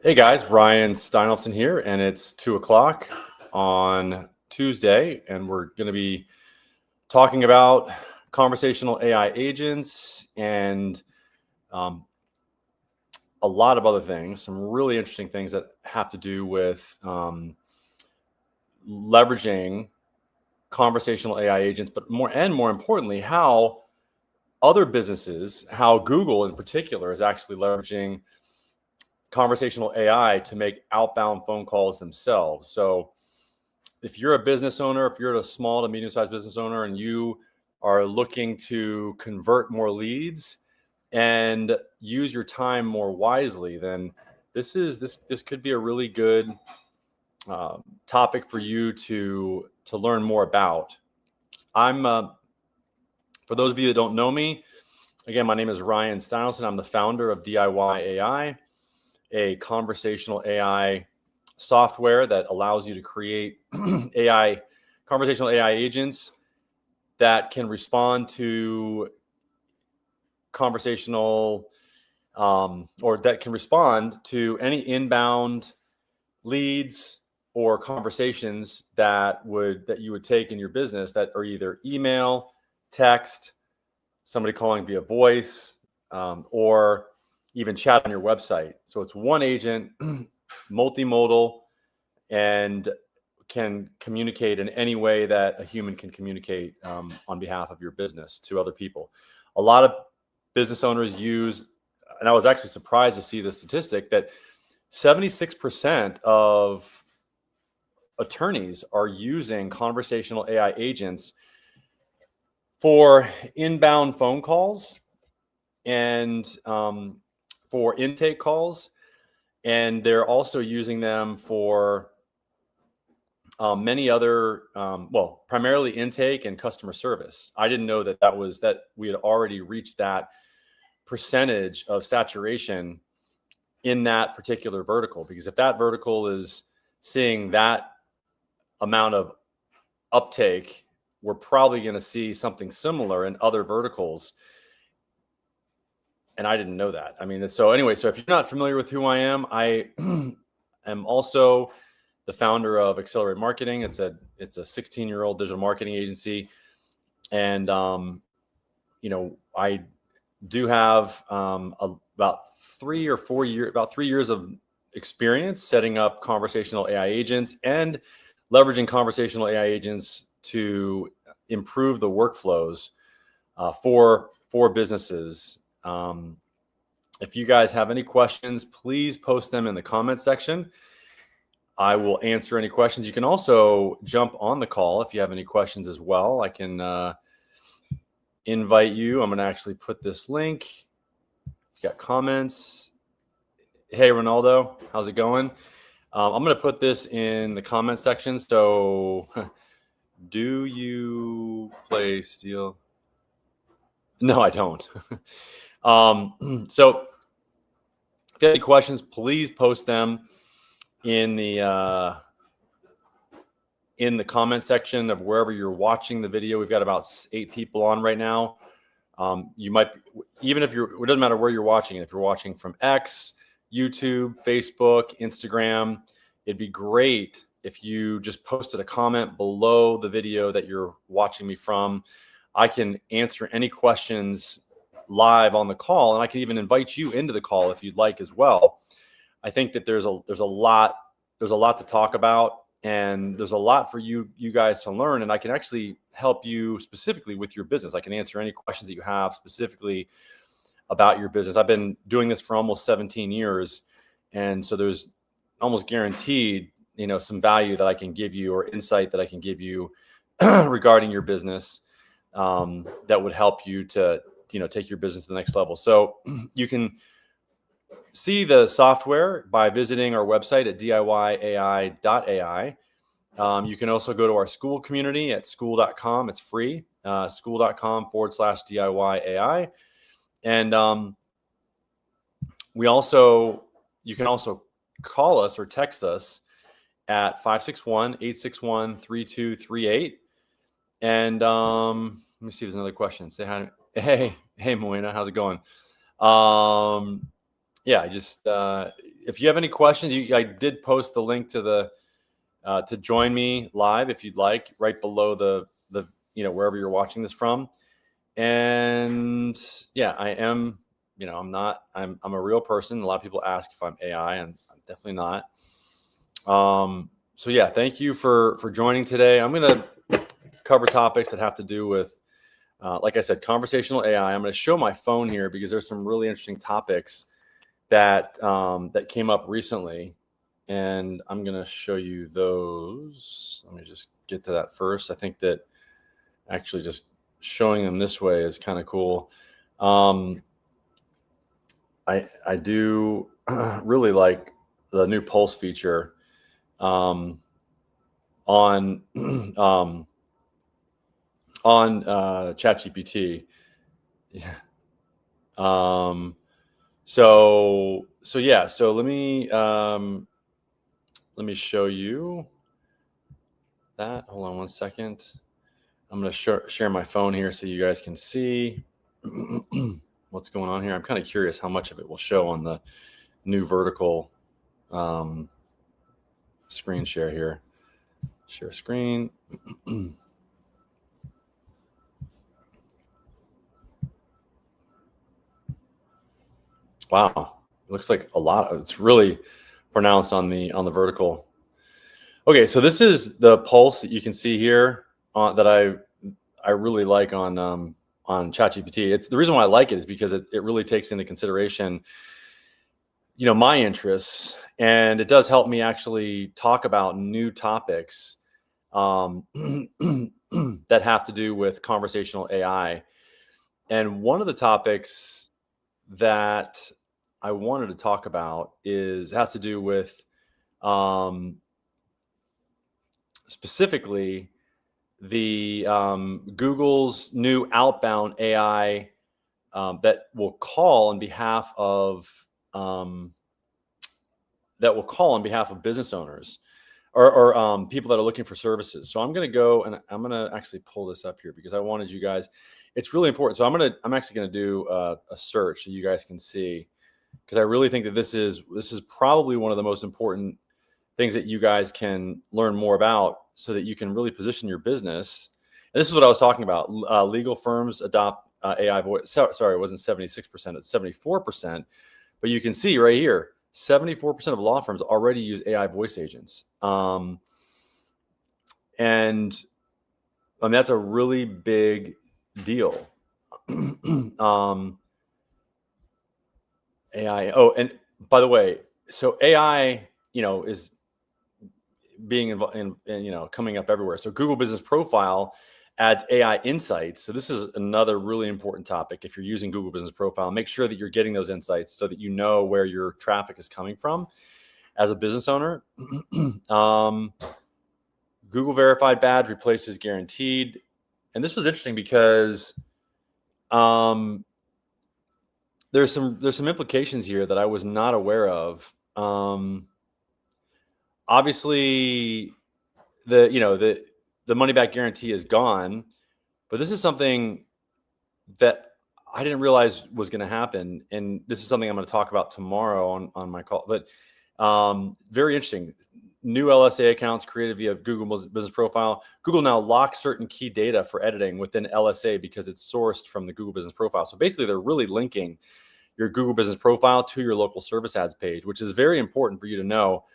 Hey guys, Ryan Steinolfson here, and it's 2 o'clock on Tuesday, and we're going to be talking about conversational AI agents and um, a lot of other things, some really interesting things that have to do with leveraging conversational AI agents, but more importantly, how other businesses, how Google in particular is actually leveraging conversational AI to make outbound phone calls themselves. So if you're a business owner, if you're a small to medium-sized business owner and you are looking to convert more leads and use your time more wisely, then this could be a really good topic for you to learn more about. I'm for those of you that don't know me, again, my name is Ryan Steinolfson. I'm the founder of DIYAI, a conversational AI software that allows you to create conversational AI agents that can respond to conversational or that can respond to any inbound leads or conversations that you would take in your business that are either email, text, somebody calling via voice, or even chat on your website. So it's one agent, multimodal, and can communicate in any way that a human can communicate on behalf of your business to other people. A lot of business owners use, and I was actually surprised to see the statistic that 76% of attorneys are using conversational AI agents for inbound phone calls and for intake calls. And they're also using them for many other, primarily intake and customer service. I didn't know that we had already reached that percentage of saturation in that particular vertical. Because if that vertical is seeing that amount of uptake, we're probably going to see something similar in other verticals. And I didn't know that. I mean, so anyway, so if you're not familiar with who I am, I am also the founder of Accelerate Marketing. It's a 16-year-old digital marketing agency, and I do have about 3 years of experience setting up conversational AI agents and leveraging conversational AI agents to improve the workflows for businesses. If you guys have any questions, please post them in the comment section. I will answer any questions. You can also jump on the call if you have any questions as well. I can invite you. I'm going to actually put this link. If you got comments. Hey, Ronaldo, how's it going? I'm going to put this in the comment section. So do you play steel? No, I don't. So if you have any questions, please post them in the comment section of wherever you're watching the video. We've got about 8 people on right now. You might, even if it doesn't matter where you're watching it. If you're watching from X, YouTube, Facebook, Instagram, it'd be great if you just posted a comment below the video that you're watching me from. I can answer any questions live on the call, and I can even invite you into the call if you'd like as well. I think that there's a lot to talk about, and there's a lot for you guys to learn, and I can actually help you specifically with your business. I can answer any questions that you have specifically about your business. I've been doing this for almost 17 years, and so there's almost guaranteed, some value that I can give you or insight that I can give you regarding your business that would help you to, take your business to the next level. So you can see the software by visiting our website at DIYAI.ai. You can also go to our school community at school.com. It's free, school.com/DIYAI. And you can also call us or text us at 561-861-3238. And let me see if there's another question. Say hi. Hey, Moena, how's it going? Yeah, just if you have any questions, I did post the link to the to join me live if you'd like, right below the wherever you're watching this from. And yeah, I am. I'm not. I'm a real person. A lot of people ask if I'm AI, and I'm definitely not. So yeah, thank you for joining today. I'm gonna cover topics that have to do with, like I said, conversational AI. I'm going to show my phone here because there's some really interesting topics that that came up recently, and I'm going to show you those. Let me just get to that first. I think that actually just showing them this way is kind of cool. I do really like the new Pulse feature on ChatGPT. Yeah. So yeah. So let me show you that. Hold on one second. I'm going to share my phone here so you guys can see what's going on here. I'm kind of curious how much of it will show on the new vertical screen share here. Share screen. Wow, it looks like a lot. It's really pronounced on the vertical. Okay, so this is the Pulse that you can see here that I really like on ChatGPT. It's the reason why I like it is because it really takes into consideration, my interests, and it does help me actually talk about new topics that have to do with conversational AI. And one of the topics that I wanted to talk about has to do with specifically the Google's new outbound AI that will call on behalf of business owners or people that are looking for services. So I'm going to go and I'm going to actually pull this up here because I wanted you guys. It's really important. So I'm actually going to do a search so you guys can see, because I really think that this is probably one of the most important things that you guys can learn more about so that you can really position your business. And this is what I was talking about. Legal firms adopt AI voice. Sorry, it wasn't 76%, it's 74%. But you can see right here, 74% of law firms already use AI voice agents. And that's a really big deal. AI. Oh, and by the way, so AI, is being involved in, coming up everywhere. So Google Business Profile adds AI insights. So this is another really important topic. If you're using Google Business Profile, make sure that you're getting those insights so that you know where your traffic is coming from as a business owner. Google Verified badge replaces guaranteed. And this was interesting because there's some implications here that I was not aware of. Obviously, the money back guarantee is gone, but this is something that I didn't realize was going to happen, and this is something I'm going to talk about tomorrow on my call. But very interesting. New LSA accounts created via Google Business Profile. Google now locks certain key data for editing within LSA because it's sourced from the Google Business Profile. So basically, they're really linking your Google Business Profile to your local service ads page, which is very important for you to know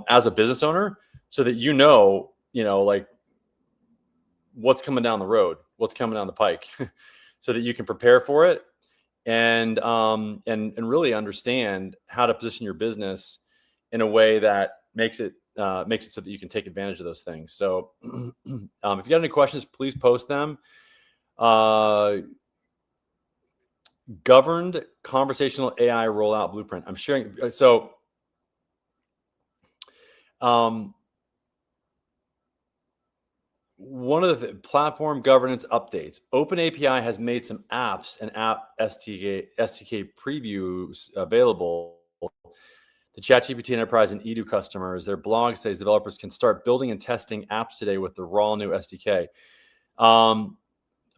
as a business owner, so that like what's coming down the road, what's coming down the pike, so that you can prepare for it and really understand how to position your business in a way that makes it so that you can take advantage of those things. So if you got any questions, please post them. Governed conversational AI rollout blueprint. I'm sharing. So one of the platform governance updates, OpenAPI has made some apps and app SDK previews available to ChatGPT Enterprise and Edu customers. Their blog says developers can start building and testing apps today with the raw new SDK.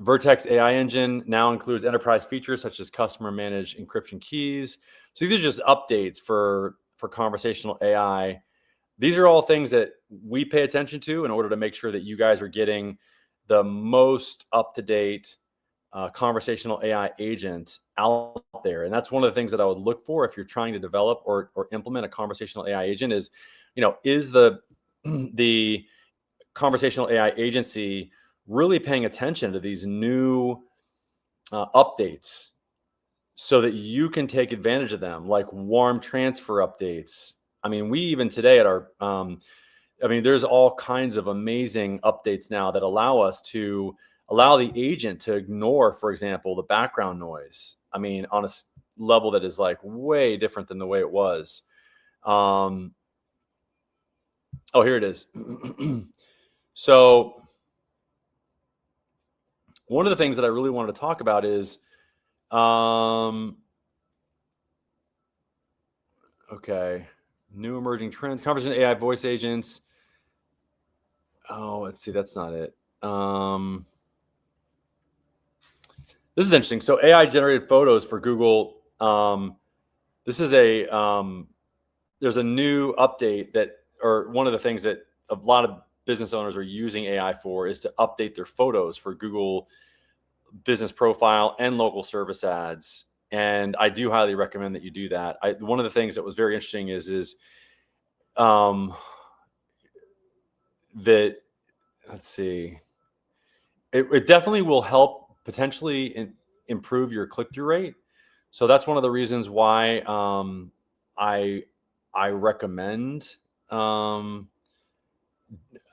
Vertex AI engine now includes enterprise features such as customer managed encryption keys. So these are just updates for conversational AI. These are all things that we pay attention to in order to make sure that you guys are getting the most up-to-date conversational AI agent out there. And that's one of the things that I would look for if you're trying to develop or implement a conversational AI agent is, is the the conversational AI agency really paying attention to these new updates so that you can take advantage of them, like warm transfer updates. I mean, we even today at our, there's all kinds of amazing updates now that allow us to allow the agent to ignore, for example, the background noise. I mean, on a level that is like way different than the way it was. Oh, here it is. So one of the things that I really wanted to talk about is, okay, new emerging trends, conversation AI voice agents. Oh, let's see, that's not it. This is interesting. So AI generated photos for Google. This is there's a new update or one of the things that a lot of business owners are using AI for is to update their photos for Google business profile and local service ads. And I do highly recommend that you do that. One of the things that was very interesting is that, let's see, it definitely will help potentially improve your click-through rate. So that's one of the reasons why I recommend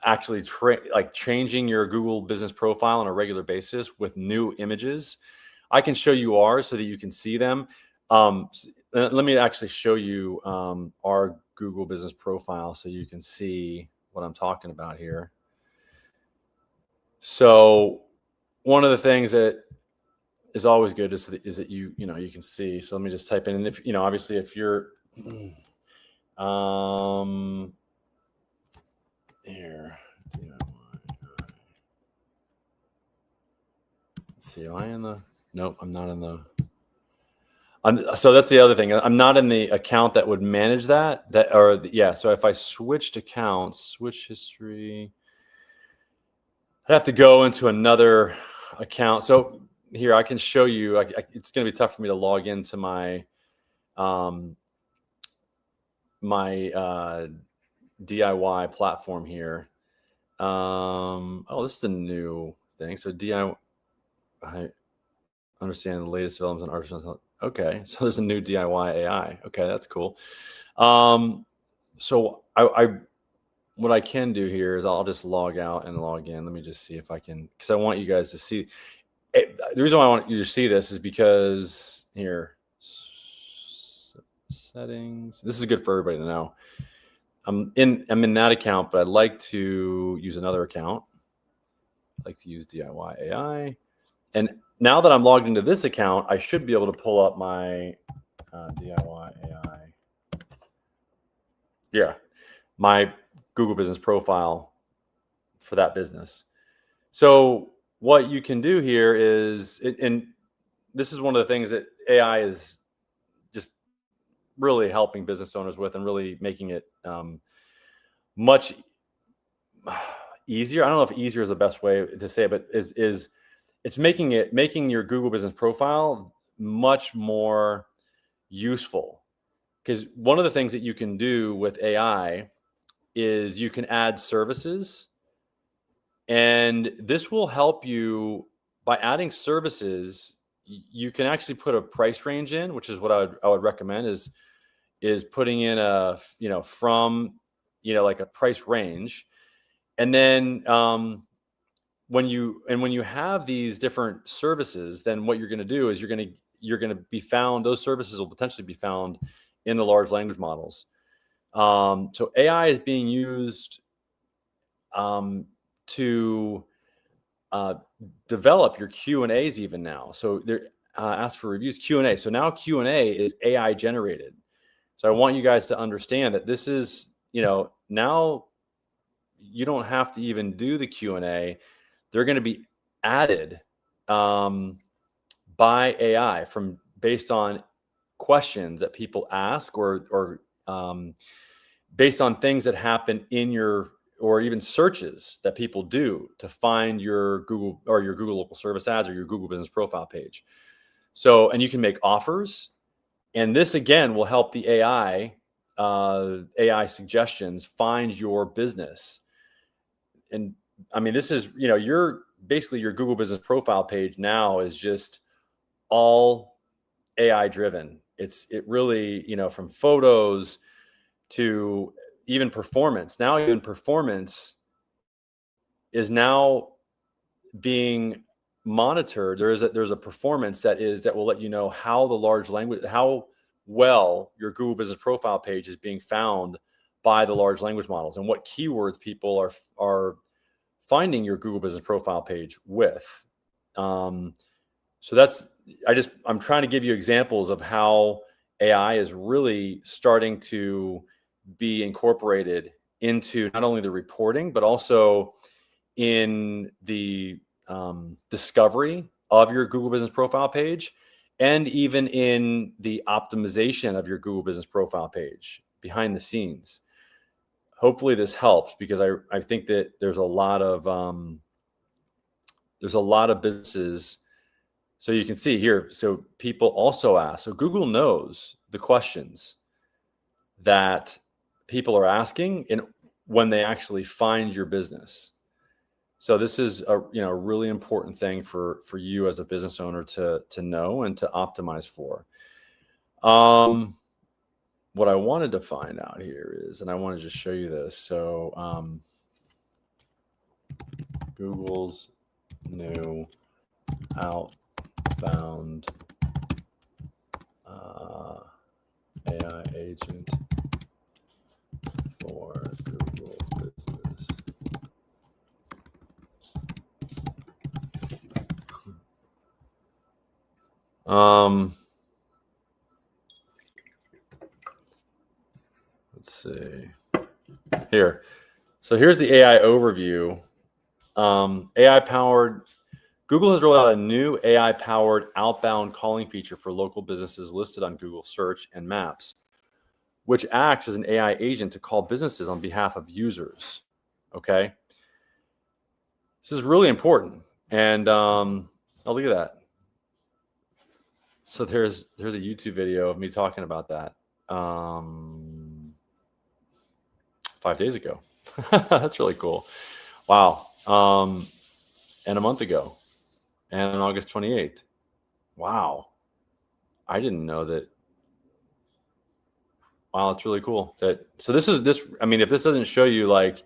actually changing your Google business profile on a regular basis with new images. I can show you ours so that you can see them. Let me actually show you our Google business profile so you can see what I'm talking about here. So one of the things that is always good is that you can see. So let me just type in, and if obviously if you're here, let's see, am I in the? Nope, I'm not in the. So that's the other thing. I'm not in the account that would manage that. So if I switched accounts, switch history, I'd have to go into another account. So here I can show you. It's going to be tough for me to log into my DIY platform here. Oh, this is a new thing. So I understand the latest developments in artificial. Okay, so there's a new DIY.ai. Okay, that's cool. So what I can do here is I'll just log out and log in. Let me just see if I can, because I want you guys to see. The reason why I want you to see this is because here, settings. This is good for everybody to know. I'm in that account, but I'd like to use another account. I'd like to use DIY.ai. And now that I'm logged into this account, I should be able to pull up my DIY.ai. Yeah, my Google business profile for that business. So what you can do here is, and this is one of the things that AI is just really helping business owners with and really making it much easier. I don't know if easier is the best way to say it, but it's making your Google business profile much more useful. Because one of the things that you can do with AI is you can add services, and this will help you by adding services. You can actually put a price range in, which is what I would recommend is putting in like a price range. And then when you have these different services, then what you're going to do is you're going to be found. Those services will potentially be found in the large language models. So AI is being used to develop your Q&As even now. So they're ask for reviews, Q&A. So now Q&A is AI generated. So I want you guys to understand that this is, now you don't have to even do the Q&A. They're going to be added by AI from based on questions that people ask or based on things that happen in your or even searches that people do to find your Google or your Google local service ads or your Google business profile page. So, and you can make offers, and this again will help the AI suggestions find your business. And I mean, this is, you're basically your Google business profile page now is just all AI driven. It really, from photos to even performance. Now even performance is now being monitored. There's a performance that will let you know how how well your Google business profile page is being found by the large language models and what keywords people are finding your Google business profile page with. So I'm trying to give you examples of how AI is really starting to be incorporated into not only the reporting, but also in the discovery of your Google business profile page, and even in the optimization of your Google business profile page behind the scenes. Hopefully this helps, because I think that there's a lot of businesses. So you can see here, so people also ask, so Google knows the questions that people are asking and when they actually find your business. So this is a really important thing for you as a business owner to know and to optimize for. What I wanted to find out here is, and I want to just show you this. So Google's new outbound AI agent for Google Business. Let's see here. So here's the AI overview. AI powered. Google has rolled out a new AI powered outbound calling feature for local businesses listed on Google Search and Maps, which acts as an AI agent to call businesses on behalf of users. Okay. This is really important. And oh, look at that. So there's a YouTube video of me talking about that 5 days ago. That's really cool. Wow. And a month ago, and on August 28th. Wow. I didn't know that. Wow, it's really cool. So this, I mean, if this doesn't show you like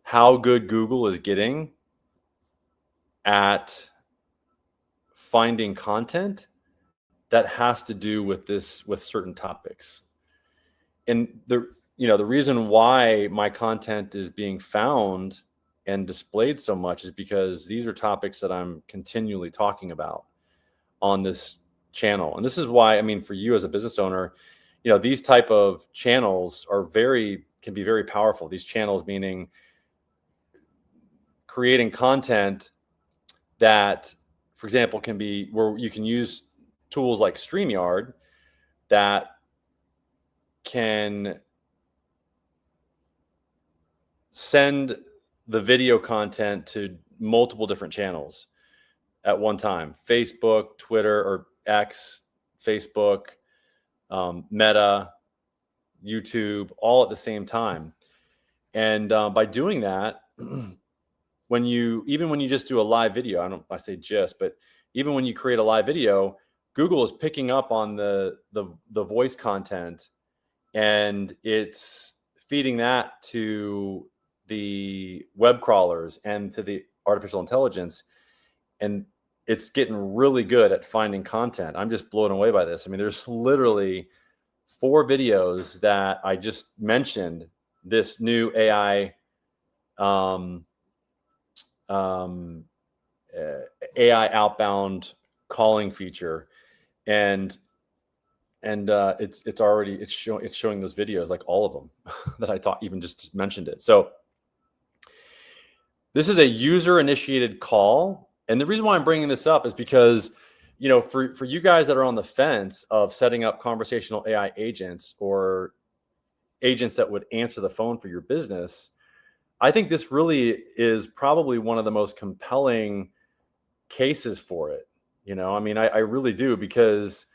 how good Google is getting at finding content that has to do with certain topics. And the reason why my content is being found and displayed so much is because these are topics that I'm continually talking about on this channel. And this is why, I mean, for you as a business owner, these type of channels can be very powerful. These channels meaning creating content that, for example, can be where you can use tools like StreamYard that can send the video content to multiple different channels at one time: Facebook, Twitter, or X, Facebook, Meta, YouTube, all at the same time. And by doing that, when you just do a live video, I say just, but even when you create a live video, Google is picking up on the voice content, and it's feeding that to the web crawlers and to the artificial intelligence, and it's getting really good at finding content. I'm just blown away by this. I mean, there's literally 4 videos that I just mentioned this new AI AI outbound calling feature, and it's showing those videos, like all of them that I even just mentioned it. So this is a user initiated call, And the reason why I'm bringing this up is because, for you guys that are on the fence of setting up conversational AI agents or agents that would answer the phone for your business, I think this really is probably one of the most compelling cases for it. I really do, because,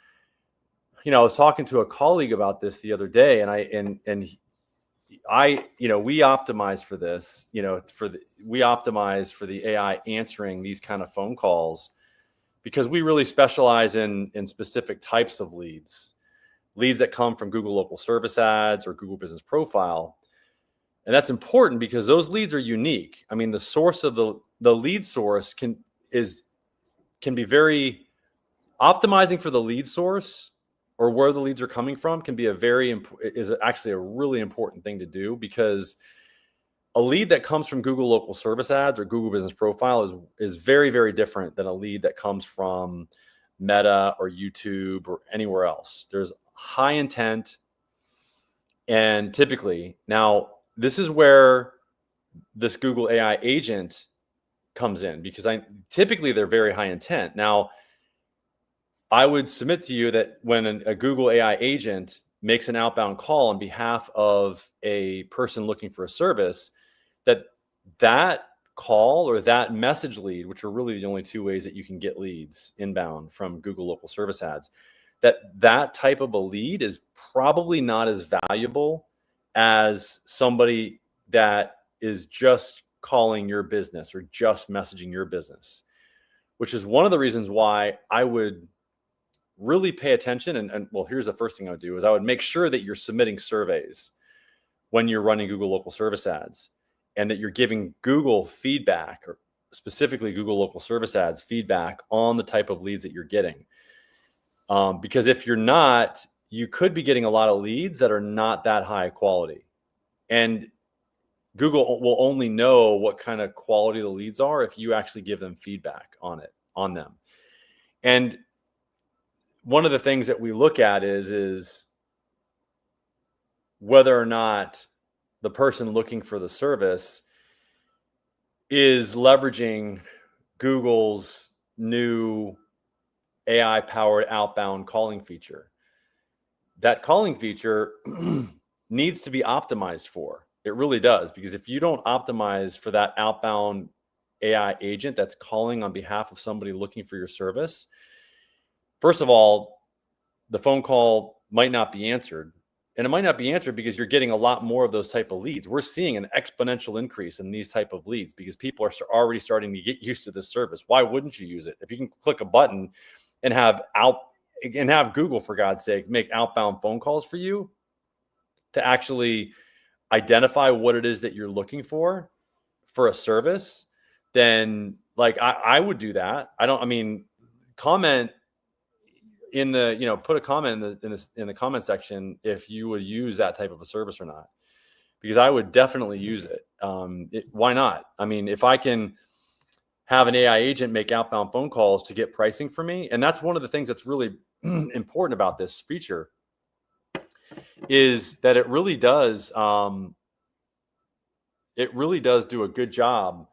I was talking to a colleague about this the other day, and we optimize for this, we optimize for the AI answering these kind of phone calls, because we really specialize in specific types of leads that come from Google local service ads or Google business profile. And that's important because those leads are unique. I mean, the source of the lead source can be very optimizing for the lead source, or where the leads are coming from, can be is actually a really important thing to do, because a lead that comes from Google local service ads or Google business profile is very, very different than a lead that comes from Meta or YouTube or anywhere else. There's high intent. And typically, now this is where this Google AI agent comes in, because typically they're very high intent. Now, I would submit to you that when a Google AI agent makes an outbound call on behalf of a person looking for a service, that call or that message lead, which are really the only two ways that you can get leads inbound from Google local service ads, that type of a lead is probably not as valuable as somebody that is just calling your business or just messaging your business, which is one of the reasons why I would really pay attention. And well, here's the first thing I would do is I would make sure that you're submitting surveys when you're running Google local service ads, and that you're giving Google feedback, or specifically Google local service ads feedback, on the type of leads that you're getting. Because if you're not, you could be getting a lot of leads that are not that high quality. And Google will only know what kind of quality the leads are if you actually give them feedback on them. And one of the things that we look at is whether or not the person looking for the service is leveraging Google's new AI-powered outbound calling feature. That calling feature needs to be optimized for. It really does, because if you don't optimize for that outbound AI agent that's calling on behalf of somebody looking for your service, first of all, the phone call might not be answered. And it might not be answered because you're getting a lot more of those type of leads. We're seeing an exponential increase in these type of leads because people are already starting to get used to this service. Why wouldn't you use it? If you can click a button and have Google, for God's sake, make outbound phone calls for you to actually identify what it is that you're looking for a service, then I would do that. Comment in the, put a comment in the comment section if you would use that type of a service or not, because I would definitely use it. Why not? If I can have an AI agent make outbound phone calls to get pricing for me, and that's one of the things that's really important about this feature, is that it really does do a good job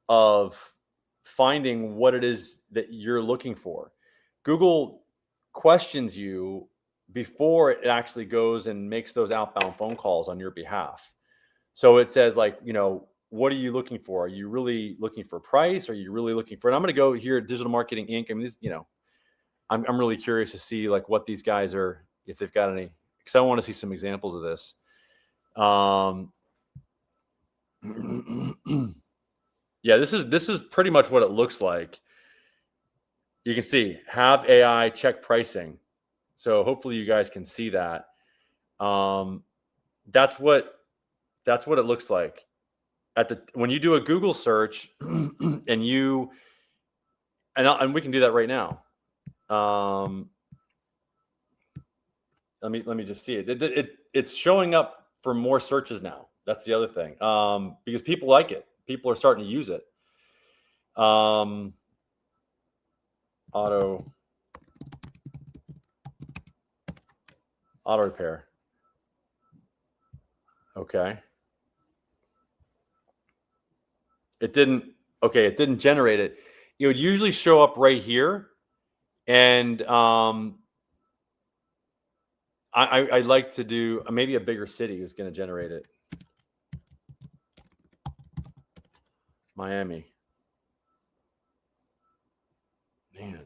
of finding what it is that you're looking for. Google questions you before it actually goes and makes those outbound phone calls on your behalf. So it says, what are you looking for? Are you really looking for price? Are you really looking for, and I'm going to go here at Digital Marketing Inc. I'm really curious to see what these guys are, if they've got any, because I want to see some examples of this. Yeah, this is pretty much what it looks like. You can see have AI check pricing. So hopefully you guys can see that. That's what it looks like when you do a Google search and we can do that right now. Let me just see it. It's showing up for more searches now. That's the other thing. Because people like it. People are starting to use it. Auto repair. Okay. It didn't generate it. it would usually show up right here. And I'd like to do maybe a bigger city is going to generate it. Miami. Man.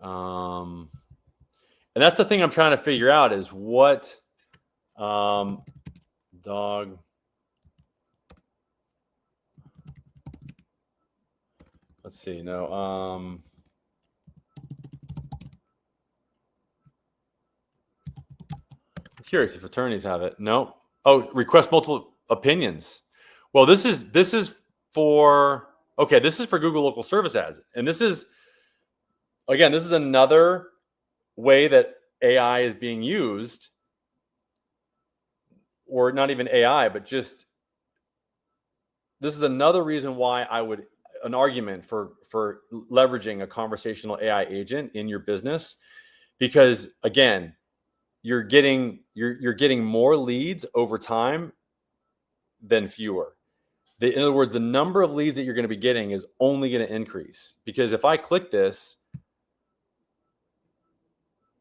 And that's the thing I'm trying to figure out is what dog. Let's see. No. I'm curious if attorneys have it. No. Oh, request multiple opinions. Well, this is for this is for Google local service ads. And this is another way that AI is being used, or not even AI, but just this is another reason why an argument for leveraging a conversational AI agent in your business, because again, you're getting more leads over time than fewer. In other words, the number of leads that you're going to be getting is only going to increase, because if I click this,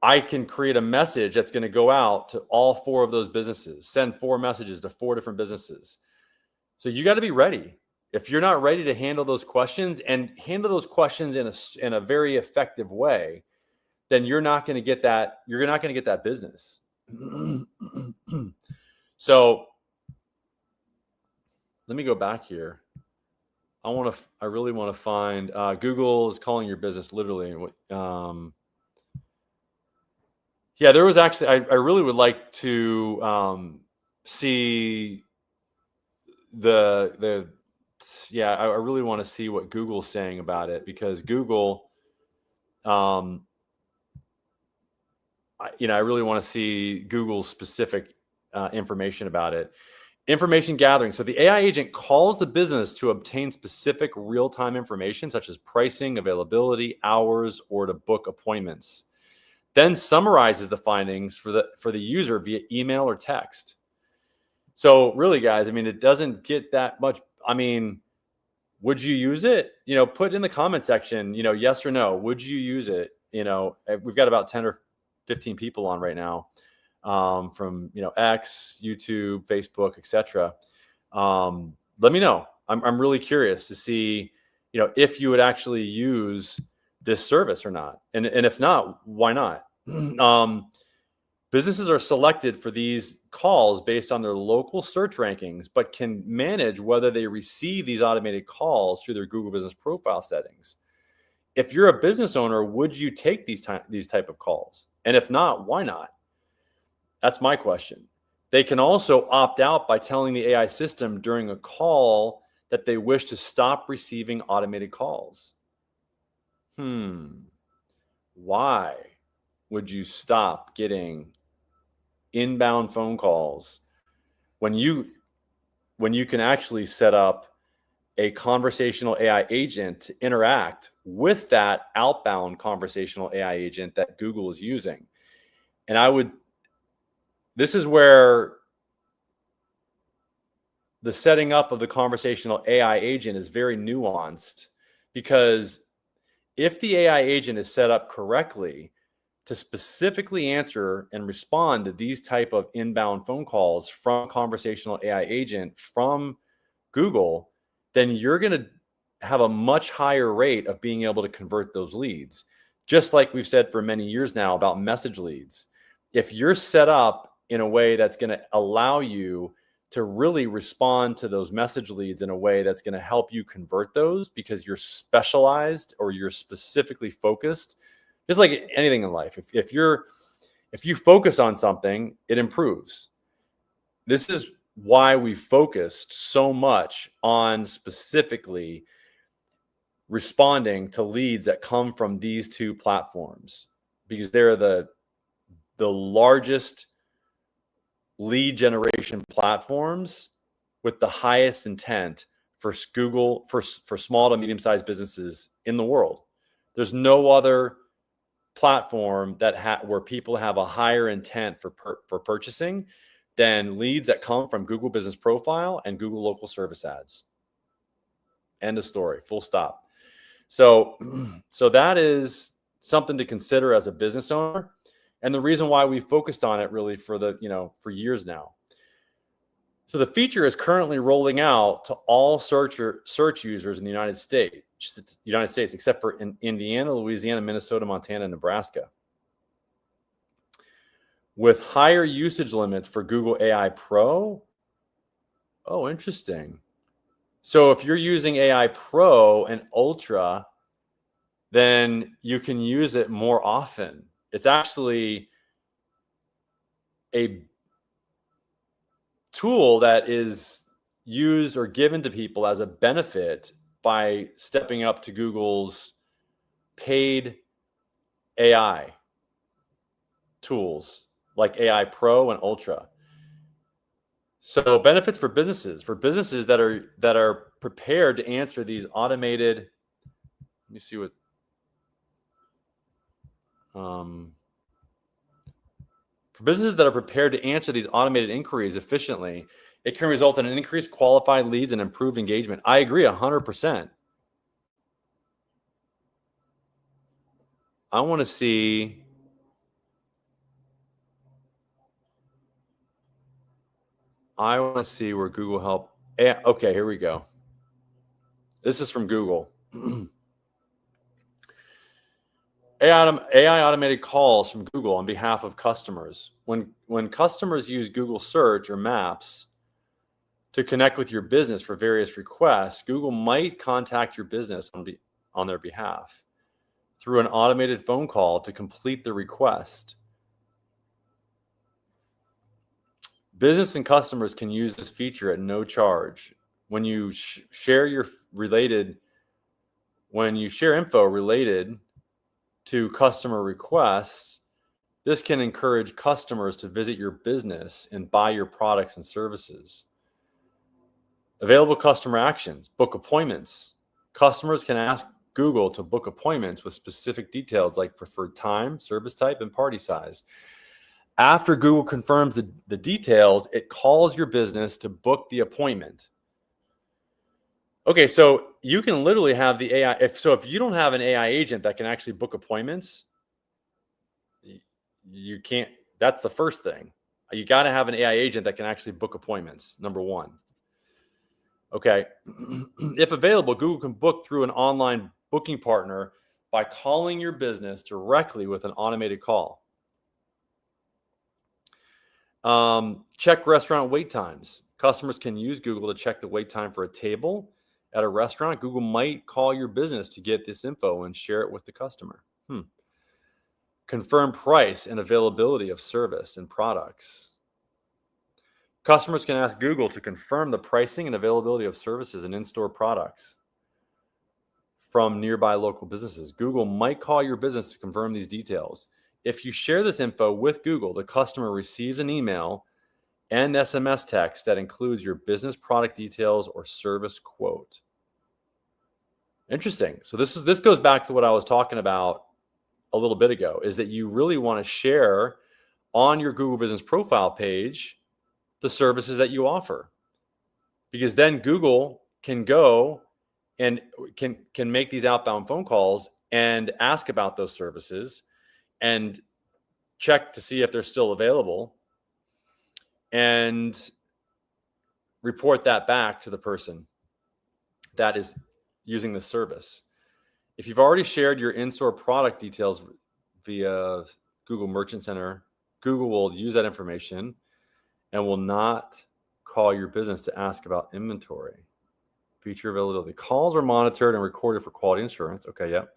I can create a message that's going to go out to all 4 of those businesses, send 4 messages to 4 different businesses. So you got to be ready. If you're not ready to handle those questions in a very effective way, then you're not going to get that. You're not going to get that business. So let me go back here. I really want to find Google is calling your business literally. Yeah, there was actually, I really would like to see I really want to see what Google's saying about it, because Google, I really want to see Google's specific information about it. Information gathering. So the AI agent calls the business to obtain specific real-time information such as pricing, availability, hours, or to book appointments. Then summarizes the findings for the user via email or text. So really, guys, it doesn't get that much. Would you use it? Put in the comment section, yes or no. Would you use it? We've got about 10 or 15 people on right now, from X, YouTube, Facebook, etc. Let me know. I'm really curious to see if you would actually use this service or not, and if not, why not? Businesses are selected for these calls based on their local search rankings, but can manage whether they receive these automated calls through their Google Business Profile settings. If you're a business owner, would you take these type of calls? And if not, why not? That's my question. They can also opt out by telling the AI system during a call that they wish to stop receiving automated calls. Why would you stop getting inbound phone calls when you can actually set up a conversational AI agent to interact with that outbound conversational AI agent that Google is using? And this is where the setting up of the conversational AI agent is very nuanced, because if the AI agent is set up correctly to specifically answer and respond to these type of inbound phone calls from conversational AI agent from Google, then you're going to have a much higher rate of being able to convert those leads. Just like we've said for many years now about message leads. If you're set up in a way that's going to allow you to really respond to those message leads in a way that's going to help you convert those, because you're specialized or you're specifically focused, just like anything in life. If you focus on something, it improves. This is why we focused so much on specifically responding to leads that come from these 2 platforms, because they're the largest lead generation platforms with the highest intent for Google for small to medium-sized businesses in the world. There's no other platform where people have a higher intent for purchasing than leads that come from Google Business Profile and Google Local Service Ads. End of story. Full stop. So, so that is something to consider as a business owner, and the reason why we focused on it really for for years now. So the feature is currently rolling out to all search users in the United States, except for in Indiana, Louisiana, Minnesota, Montana, and Nebraska, with higher usage limits for Google AI Pro. Oh, interesting. So if you're using AI Pro and Ultra, then you can use it more often. It's actually a tool that is used or given to people as a benefit by stepping up to Google's paid AI tools like AI Pro and Ultra. So benefits for businesses that are prepared to answer these automated. Let me see what. For businesses that are prepared to answer these automated inquiries efficiently, it can result in an increased qualified leads and improved engagement. I agree 100%. I want to see. Where Google help. Okay, here we go. This is from Google. AI automated calls from Google on behalf of customers. When customers use Google Search or Maps to connect with your business for various requests, Google might contact your business on their behalf through an automated phone call to complete the request. Business and customers can use this feature at no charge. When you share info related to customer requests, this can encourage customers to visit your business and buy your products and services. Available customer actions: book appointments. Customers can ask Google to book appointments with specific details like preferred time, service type, and party size. After Google confirms the details, it calls your business to book the appointment. Okay, so you can literally have the AI. If you don't have an AI agent that can actually book appointments, you can't. That's the first thing. You got to have an AI agent that can actually book appointments, number one. Okay. If available, Google can book through an online booking partner by calling your business directly with an automated call. Check restaurant wait times. Customers can use Google to check the wait time for a table at a restaurant. Google might call your business to get this info and share it with the customer. Confirm price and availability of service and products. Customers can ask Google to confirm the pricing and availability of services and in-store products from nearby local businesses. Google might call your business to confirm these details. If you share this info with Google, the customer receives an email and SMS text that includes your business product details or service quote. Interesting. So this goes back to what I was talking about a little bit ago, is that you really want to share on your Google Business Profile page the services that you offer, because then Google can go and can make these outbound phone calls and ask about those services and check to see if they're still available and report that back to the person that is using the service. If you've already shared your in-store product details via Google Merchant Center, Google will use that information and will not call your business to ask about inventory. Feature availability. Calls are monitored and recorded for quality assurance. Okay, yep.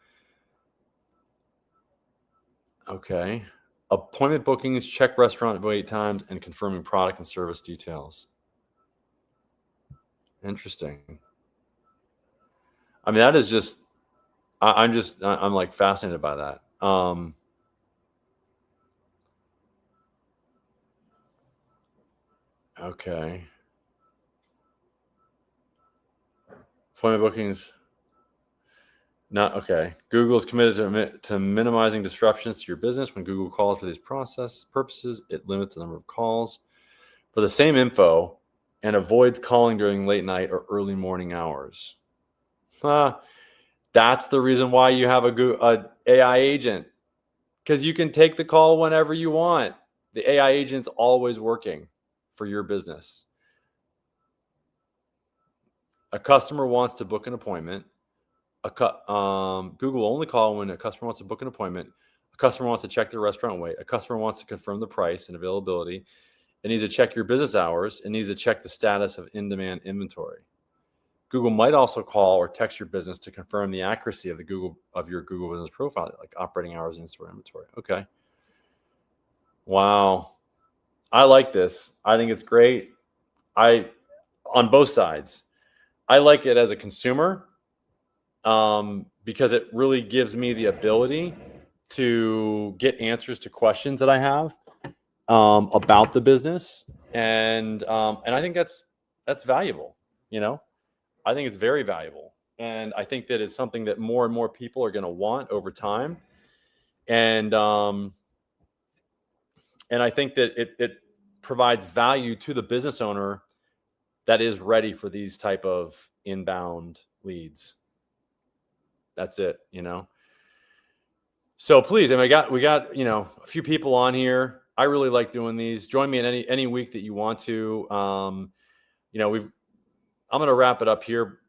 Okay. Appointment bookings, check restaurant wait times, and confirming product and service details. Interesting. I mean, that is just, I'm like fascinated by that. Okay. Appointment bookings. Not okay. Google is committed to minimizing disruptions to your business. When Google calls for these process purposes, it limits the number of calls for the same info and avoids calling during late night or early morning hours. That's the reason why you have a AI agent, because you can take the call whenever you want. The AI agent's always working for your business. A customer wants to book an appointment. Google will only call when a customer wants to book an appointment. A customer wants to check their restaurant weight. A customer wants to confirm the price and availability. It needs to check your business hours. It needs to check the status of in-demand inventory. Google might also call or text your business to confirm the accuracy of your Google business profile, like operating hours and in-store inventory. Okay. Wow. I like this. I think it's great. On both sides. I like it as a consumer, because it really gives me the ability to get answers to questions that I have about the business, and I think that's valuable. I think it's very valuable, and I think that it's something that more and more people are going to want over time, and I think that it provides value to the business owner that is ready for these type of inbound leads. That's it. So please, and we got a few people on here. I really like doing these. Join me in any week that you want to. I'm going to wrap it up here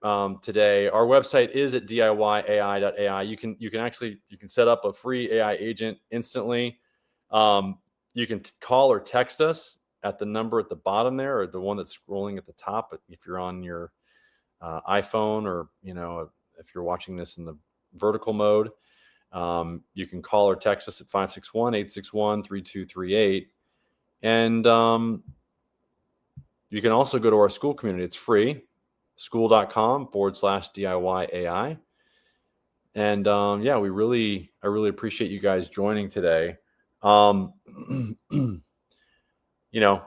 today. Our website is at DIYAI.ai. You can set up a free AI agent instantly. You can call or text us at the number at the bottom there, or the one that's scrolling at the top. If you're on your iPhone, or if you're watching this in the vertical mode, you can call or text us at 561-861-3238. And you can also go to our school community. It's free, school.com/DIYAI. And I really appreciate you guys joining today.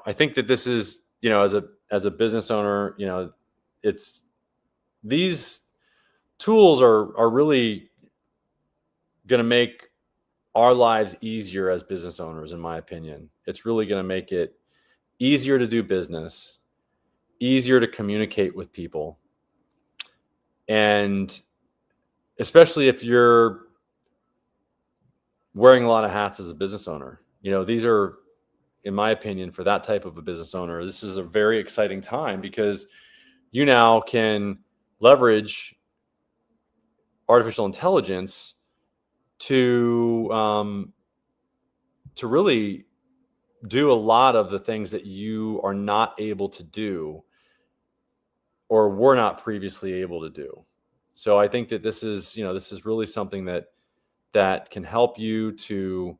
I think that this is, as a business owner, it's, these tools are really going to make our lives easier as business owners. In my opinion, it's really going to make it easier to do business, easier to communicate with people. And especially if you're wearing a lot of hats as a business owner, these are, in my opinion, for that type of a business owner, this is a very exciting time, because you now can leverage artificial intelligence to really do a lot of the things that you are not able to do, or were not previously able to do. So I think that this is really something that can help you to,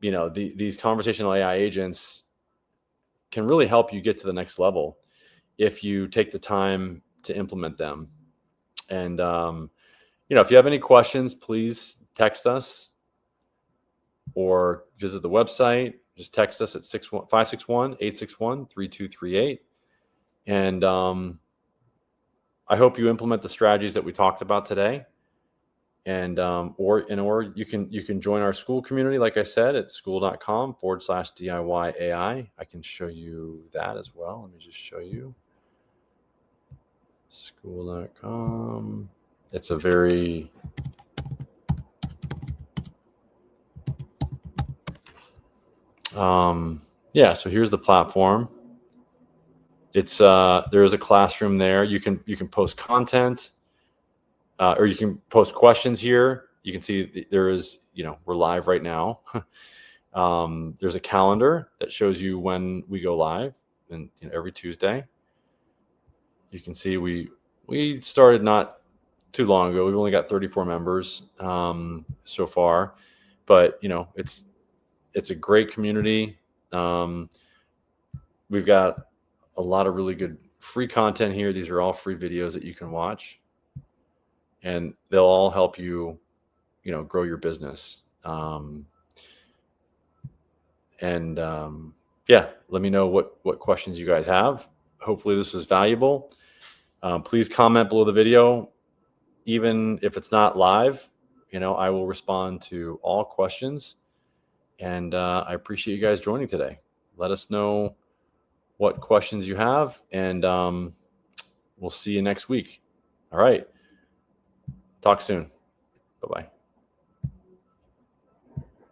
these conversational AI agents can really help you get to the next level if you take the time to implement them. And, if you have any questions, please text us or visit the website. Just text us at 561-861-3238. And I hope you implement the strategies that we talked about today. And or you can join our school community, like I said, at school.com/DIYAI. I can show you that as well. Let me just show you school.com. It's a very so here's the platform. It's there is a classroom there. You can post content, or you can post questions here. You can see there is, we're live right now. There's a calendar that shows you when we go live, and every Tuesday. You can see we started not too long ago. We've only got 34 members so far, but it's a great community. We've got a lot of really good free content here. These are all free videos that you can watch, and they'll all help you, grow your business. Let me know what questions you guys have. Hopefully this was valuable. Please comment below the video. Even if it's not live, I will respond to all questions. And I appreciate you guys joining today. Let us know what questions you have, and we'll see you next week. All right. Talk soon. Bye-bye.